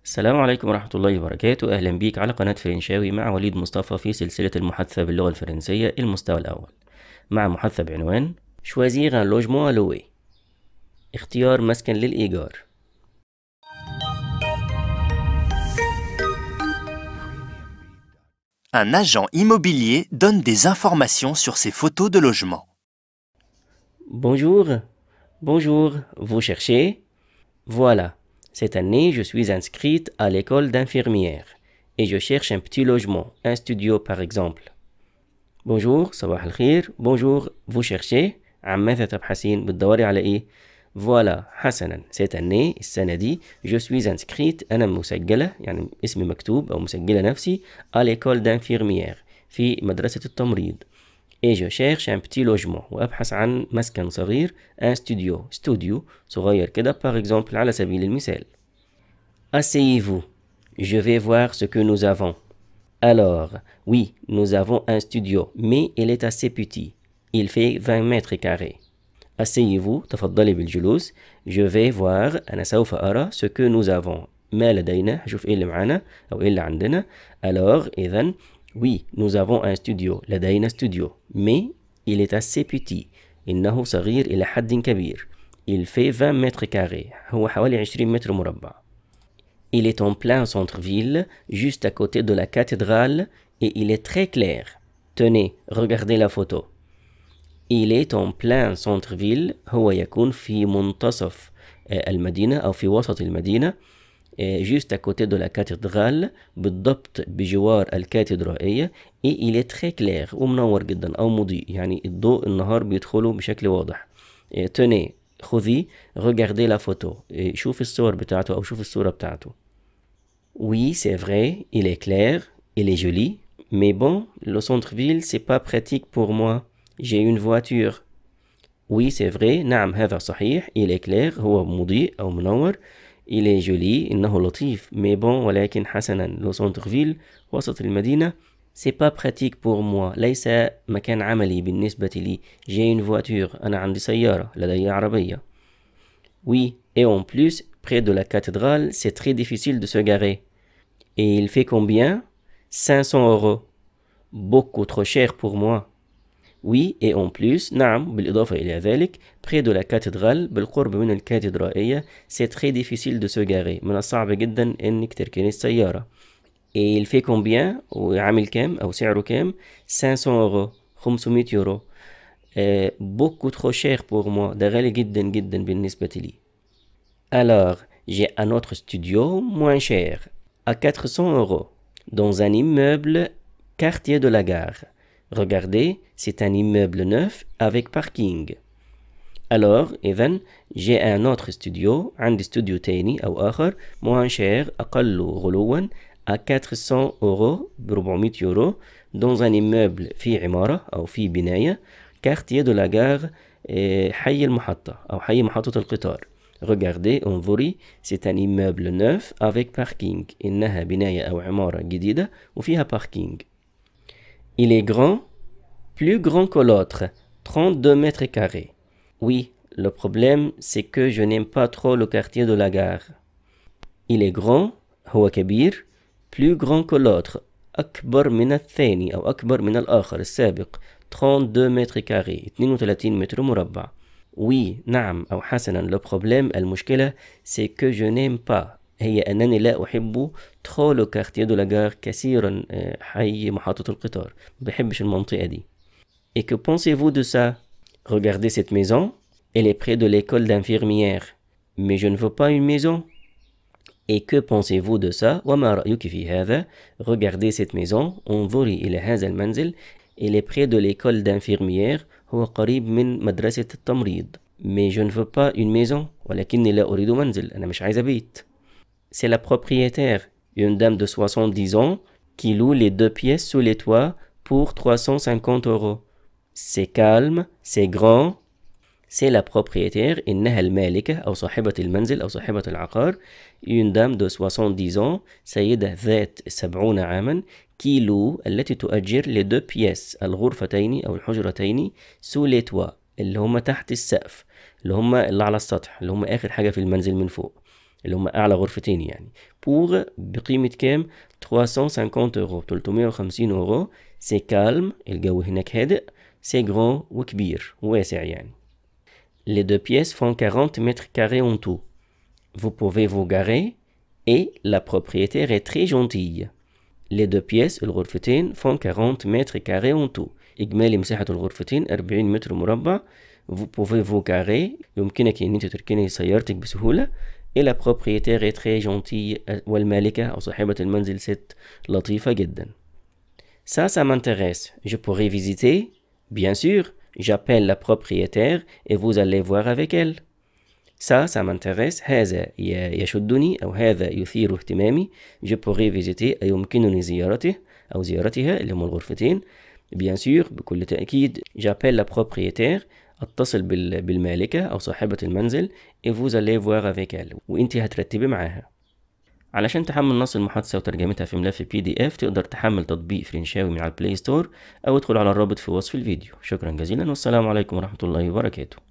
السلام عليكم ورحمة الله وبركاته. أهلا بيك على قناة فرنشاوي مع وليد مصطفى في سلسلة المحادثة باللغة الفرنسية المستوى الأول، مع محادثة بعنوان Choisir un logement à louer، اختيار مسكن للإيجار. Un agent immobilier donne des informations sur ses photos de logement. Bonjour, bonjour, vous cherchez? Voilà, cette année je suis inscrite à l'école d'infirmière et je cherche un petit logement, un studio par exemple. Bonjour, صباح الخير. Bonjour, vous cherchez؟ عن ماذا تبحثين؟ بتدوري على إيه؟ Voilà, حسنا. Cette année السنة دي je suis inscrite، أنا مسجلة يعني اسمي مكتوب أو مسجلة نفسي à l'école d'infirmière في مدرسة التمريض. Et je cherche un petit logement، وأبحث عن مسكن صغير، un studio صغير كده par exemple على سبيل المثال. Asseyez-vous, je vais voir ce que nous avons. Alors, oui, nous avons un studio, mais il est assez petit. Il fait 20 mètres carrés. Asseyez-vous, تفضلي بالجلوس. Je vais voir، أنا سوف أرى ce que nous avons، ما لدينا، هشوف إيه اللي معانا أو إيه اللي عندنا. Alors, إذن oui, nous avons un studio، لدينا studio، mais il est assez petit، إنه صغير إلى حد كبير. Il fait 20 mètres carrés، هو حوالي 20 متر مربع. Il est en plein centre-ville, juste à côté de la cathédrale, et il est très clair. Tenez, regardez la photo. Il est en plein centre-ville، هو يكون في منتصف المدينة أو في وسط المدينة. juste à côté de la cathédrale، بالضبط بجوار الكاتدرائية. et il est très clair، ومنور جدا أو مضيء، يعني الضوء النهار بيدخله بشكل واضح. tenez، خذي، regardez la photo، شوف الصور بتاعته أو شوف الصورة بتاعته. Oui, c'est vrai, il est clair, il est joli, mais bon, le centre-ville, c'est pas pratique pour moi. J'ai une voiture. Oui, c'est vrai، نعم هذا صحيح. il est clair، هو مضيء أو منور. il est joli، إنه لطيف. mais bon، ولكن حسنا، le centre-ville، وسط المدينة، c'est pas pratique pour moi، ليس مكان عملي بالنسبة لي. j'ai une voiture، أنا عندي سيارة، لدي عربية. Oui, et en plus, près de la cathédrale, c'est très difficile de se garer. Et il fait combien? 500 euros. Beaucoup trop cher pour moi. Oui, et en plus، نعم بالإضافة إلى ذلك، près de la cathédrale، بالقرب من الكاتدرائية، c'est très difficile de se garer، من الصعب جدا إنك تركني السيارة. Et il fait combien؟ وعامل كام أو سعره كام؟ 500 euros، 500 يورو. beaucoup trop cher pour moi، ده غالي جدا جدا بالنسبة لي. Alors, j'ai un autre studio moins cher، à 400 euros, dans un immeuble quartier de la gare. Regardez, c'est un immeuble neuf avec parking. Alors, إذن j'ai un autre studio، عندي studio تاني أو آخر moins cher، أقل غلوا، à 400 euros، ب 400 يورو، dans un immeuble في عمارة أو في بناية quartier de la gare، حي المحطة أو حي محطة القطار. Regardez، انظري، c'est un immeuble neuf avec parking، إنها بناية أو عمارة جديدة وفيها parking. Il est grand، plus grand que l'autre، 32 mètres carrés. Oui, le problème c'est que je n'aime pas trop le quartier de la gare. Il est grand، هو كبير، plus grand que l'autre، أكبر من الثاني أو أكبر من الآخر السابق، 32 mètres carrés، 32 متر مربع. Oui، نعم أو حسنا، le problème المشكلة c'est que je n'aime pas، هي أنني لا أحب trop le quartier de la gare، كثيرا حي محطة القطار، بحبش المنطقة دي. Et que pensez-vous de ça? Regardez cette maison، elle est près de l'école d'infirmière، mais je ne veux pas une maison. Et que pensez-vous de ça؟ وما رأيك في هذا؟ Regardez cette maison، انظري إلى هذا المنزل، elle est près de l'école d'infirmière، هو قريب من مدرسة التمريض. mais je ne veux pas une maison، ولكني لا أريد منزل، أنا مش عايزة بيت. c'est la propriétaire، une dame de 70 ans qui loue les 2 pièces sous les toits pour 350 euros. c'est calme، c'est grand. c'est la propriétaire، إنها المالكة أو صاحبة المنزل أو صاحبة العقار. une dame de 70 ans، سيدة ذات 70 عاما، qui loue، التي تؤجر les 2 pièces، الغرفتين أو الحجرتين، sous les toits، اللي هم تحت السقف، اللي هم اللي على السطح، اللي هم آخر حاجة في المنزل من فوق. اللي هم أعلى غرفتين يعني. بور بقيمة كام؟ 350 €، 350 €. سي كالم، الجو هناك هادئ. سي غران، وكبير واسع يعني. Les deux pièces font 40 mètres carrés en tout. Vous pouvez vous garer et la propriétaire est très gentille. Les deux pièces الغرفتين font 40 mètres carrés en tout. إجمالي مساحة الغرفتين 40 متر مربع. Vous pouvez vous garer، يمكنك أن أنت تركني سيارتك بسهولة. Et la propriétaire est très gentille، والمالكة أو صاحبة المنزل ست لطيفة جدا. Ça m'intéresse. Je pourrais visiter؟ Bien sûr. J'appelle la propriétaire et vous allez voir avec elle. Ça m'intéresse. هذا يشدني أو هذا يثير اهتمامي. Je pourrais visiter، أي يمكنني زيارته أو زيارتها اللي هم الغرفتين. Bien sûr، بكل تأكيد. J'appelle la propriétaire، اتصل بالمالكة أو صاحبة المنزل. Et vous allez voir avec elle، وإنتي هترتبي معاها. علشان تحمل نص المحادثة وترجمتها في ملف PDF تقدر تحمل تطبيق فرنشاوي من على البلاي ستور أو ادخل على الرابط في وصف الفيديو. شكرا جزيلا، والسلام عليكم ورحمة الله وبركاته.